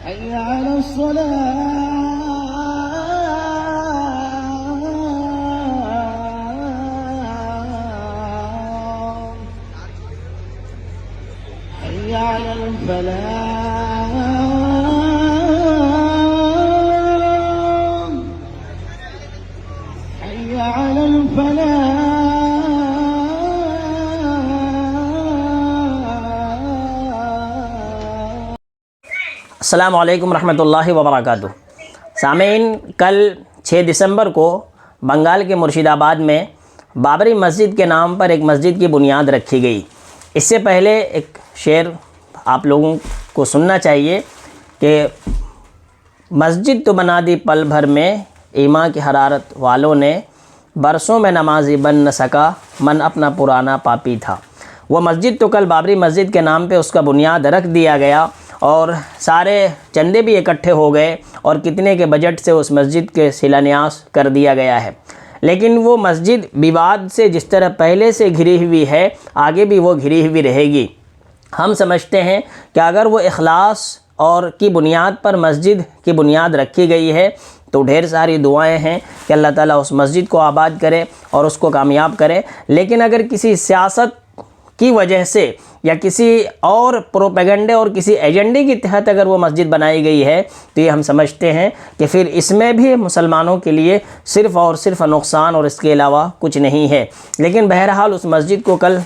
حي على الصلاة حي على الفلاح حي على الفلاح. السلام علیکم ورحمۃ اللہ وبرکاتہ. سامعین، کل 6 دسمبر کو بنگال کے مرشید آباد میں بابری مسجد کے نام پر ایک مسجد کی بنیاد رکھی گئی. اس سے پہلے ایک شعر آپ لوگوں کو سننا چاہیے کہ مسجد تو بنا دی پل بھر میں، ایمان کی حرارت والوں نے، برسوں میں نمازی بن نہ سکا، من اپنا پرانا پاپی تھا. وہ مسجد تو کل بابری مسجد کے نام پہ اس کا بنیاد رکھ دیا گیا اور سارے چندے بھی اکٹھے ہو گئے اور کتنے کے بجٹ سے اس مسجد کے شیلانیاس کر دیا گیا ہے. لیکن وہ مسجد وواد سے جس طرح پہلے سے گھری ہوئی ہے، آگے بھی وہ گھری ہوئی رہے گی. ہم سمجھتے ہیں کہ اگر وہ اخلاص اور کی بنیاد پر مسجد کی بنیاد رکھی گئی ہے تو ڈھیر ساری دعائیں ہیں کہ اللہ تعالیٰ اس مسجد کو آباد کرے اور اس کو کامیاب کرے. لیکن اگر کسی سیاست کی وجہ سے یا کسی اور پروپیگنڈے اور ایجنڈے کے تحت اگر وہ مسجد بنائی گئی ہے تو یہ ہم سمجھتے ہیں کہ پھر اس میں بھی مسلمانوں کے لیے صرف اور صرف نقصان اور اس کے علاوہ کچھ نہیں ہے. لیکن بہرحال اس مسجد کو کل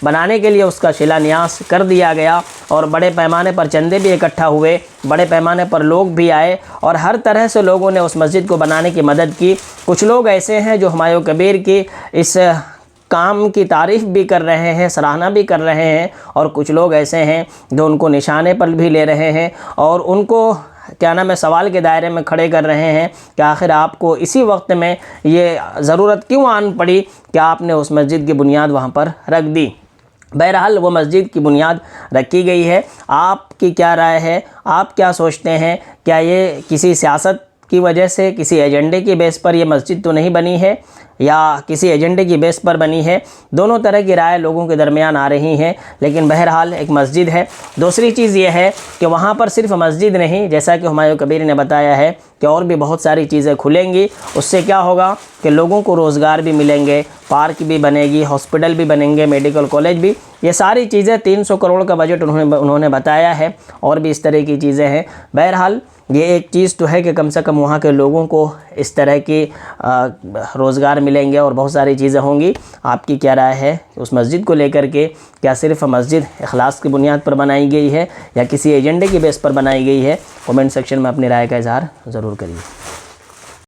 بنانے کے لیے اس کا شیلانیاس کر دیا گیا اور بڑے پیمانے پر چندے بھی اکٹھا ہوئے، بڑے پیمانے پر لوگ بھی آئے اور ہر طرح سے لوگوں نے اس مسجد کو بنانے کی مدد کی. کچھ لوگ ایسے ہیں جو ہمایوں کبیر کی اس کام کی تعریف بھی کر رہے ہیں، سراہنا بھی کر رہے ہیں، اور کچھ لوگ ایسے ہیں جو ان کو نشانے پر بھی لے رہے ہیں اور ان کو سوال کے دائرے میں کھڑے کر رہے ہیں کہ آخر آپ کو اسی وقت میں یہ ضرورت کیوں آن پڑی کہ آپ نے اس مسجد کی بنیاد وہاں پر رکھ دی. بہرحال وہ مسجد کی بنیاد رکھی گئی ہے. آپ کی کیا رائے ہے؟ آپ کیا سوچتے ہیں؟ کیا یہ کسی سیاست کی وجہ سے، کسی ایجنڈے کی بیس پر یہ مسجد تو نہیں بنی ہے یا کسی ایجنڈے کی بیس پر بنی ہے؟ دونوں طرح کی رائے لوگوں کے درمیان آ رہی ہیں، لیکن بہرحال ایک مسجد ہے. دوسری چیز یہ ہے کہ وہاں پر صرف مسجد نہیں، جیسا کہ ہمایوں کبیر نے بتایا ہے کہ اور بھی بہت ساری چیزیں کھلیں گی. اس سے کیا ہوگا کہ لوگوں کو روزگار بھی ملیں گے، پارک بھی بنے گی، ہاسپٹل بھی بنیں گے، میڈیکل کالج بھی. یہ ساری چیزیں 300 کروڑ کا بجٹ انہوں نے بتایا ہے، اور بھی اس طرح کی چیزیں ہیں. بہرحال یہ ایک چیز تو ہے کہ کم سے کم وہاں کے لوگوں کو اس طرح کی روزگار ملیں گے اور بہت ساری چیزیں ہوں گی. آپ کی کیا رائے ہے اس مسجد کو لے کر کے؟ کیا صرف مسجد اخلاص کی بنیاد پر بنائی گئی ہے یا کسی ایجنڈے کی بیس پر بنائی گئی ہے؟ کمنٹ سیکشن میں اپنی رائے کا اظہار ضرور کریے.